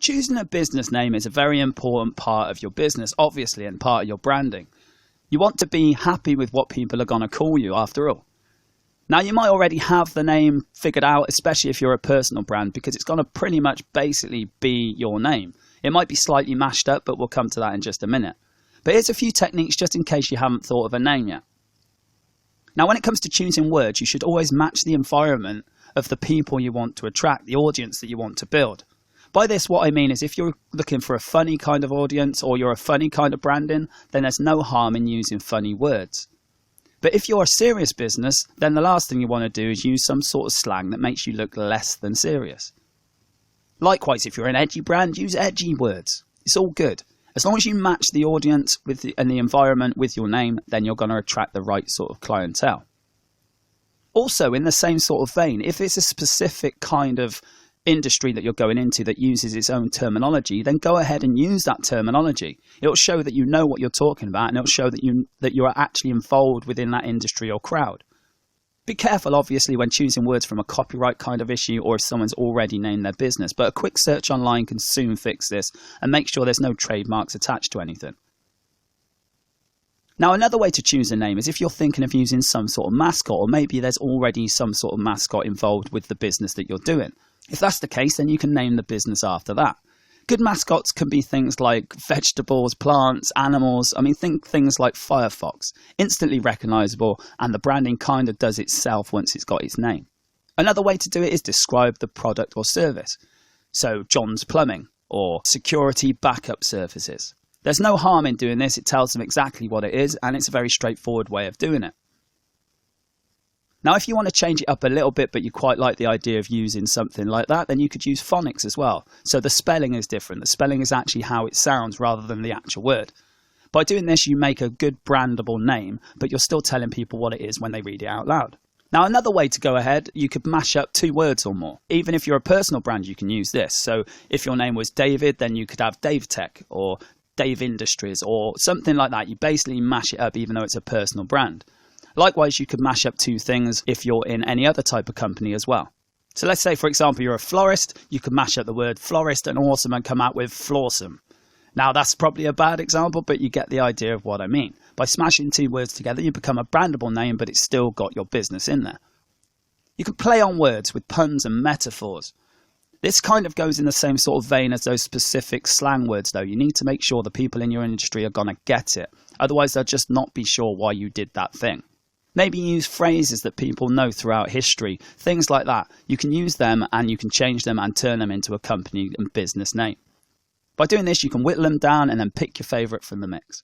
Choosing a business name is a very important part of your business, obviously, and part of your branding. You want to be happy with what people are going to call you after all. Now, you might already have the name figured out, especially if you're a personal brand, because it's going to pretty much basically be your name. It might be slightly mashed up, but we'll come to that in just a minute. But here's a few techniques just in case you haven't thought of a name yet. Now, when it comes to choosing words, you should always match the environment of the people you want to attract, the audience that you want to build. By this, what I mean is if you're looking for a funny kind of audience or you're a funny kind of branding, then there's no harm in using funny words. But if you're a serious business, then the last thing you want to do is use some sort of slang that makes you look less than serious. Likewise, if you're an edgy brand, use edgy words. It's all good. As long as you match the audience and the environment with your name, then you're going to attract the right sort of clientele. Also, in the same sort of vein, if it's a specific kind of industry that you're going into that uses its own terminology, then go ahead and use that terminology. It'll show that you know what you're talking about, and it'll show that you are actually involved within that industry or crowd. Be careful, obviously, when choosing words from a copyright kind of issue or if someone's already named their business, but a quick search online can soon fix this and make sure there's no trademarks attached to anything. Now, another way to choose a name is if you're thinking of using some sort of mascot, or maybe there's already some sort of mascot involved with the business that you're doing. If that's the case, then you can name the business after that. Good mascots can be things like vegetables, plants, animals. Think things like Firefox. Instantly recognizable, and the branding kind of does itself once it's got its name. Another way to do it is describe the product or service. So, John's Plumbing, or Security Backup Services. There's no harm in doing this. It tells them exactly what it is, and it's a very straightforward way of doing it. Now, if you want to change it up a little bit, but you quite like the idea of using something like that, then you could use phonics as well. So the spelling is different. The spelling is actually how it sounds rather than the actual word. By doing this, you make a good brandable name, but you're still telling people what it is when they read it out loud. Now, another way to go ahead, you could mash up 2 words or more. Even if you're a personal brand, you can use this. So if your name was David, then you could have Dave Tech or Dave Industries or something like that. You basically mash it up even though it's a personal brand. Likewise, you could mash up 2 things if you're in any other type of company as well. So let's say, for example, you're a florist. You could mash up the word florist and awesome and come out with flawsome. Now, that's probably a bad example, but you get the idea of what I mean. By smashing 2 words together, you become a brandable name, but it's still got your business in there. You can play on words with puns and metaphors. This kind of goes in the same sort of vein as those specific slang words, though. You need to make sure the people in your industry are going to get it. Otherwise, they'll just not be sure why you did that thing. Maybe use phrases that people know throughout history, things like that. You can use them and you can change them and turn them into a company and business name. By doing this, you can whittle them down and then pick your favourite from the mix.